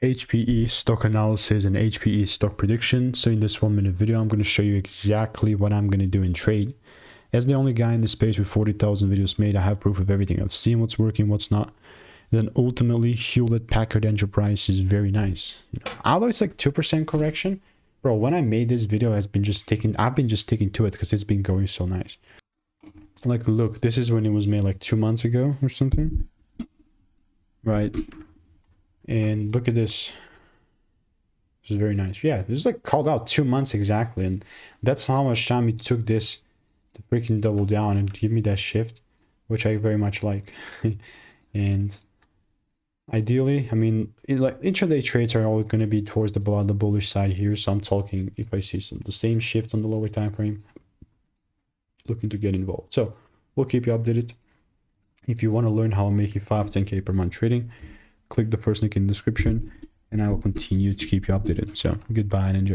HPE stock analysis and HPE stock prediction. So in this 1-minute video, I'm going to show you exactly what I'm going to do in trade. As the only guy in the space with 40,000 videos made, I have proof of everything. I've seen what's working, what's not. Then ultimately, Hewlett Packard Enterprise is very nice. Although it's like 2% correction, bro, when I made this video, I've been just sticking to it because it's been going so nice. Like, look, this is when it was made like 2 months ago or something. Right. And look at this. This is very nice. Yeah, this is like called out 2 months exactly. And that's how much time it took this to freaking double down and give me that shift, which I very much like. And ideally, I mean, like intraday trades are all going to be towards the bullish side here. So I'm talking if I see the same shift on the lower time frame, looking to get involved. So we'll keep you updated. If you want to learn how I'm making 5-10K per month trading, click the first link in the description and I will continue to keep you updated. So goodbye and enjoy.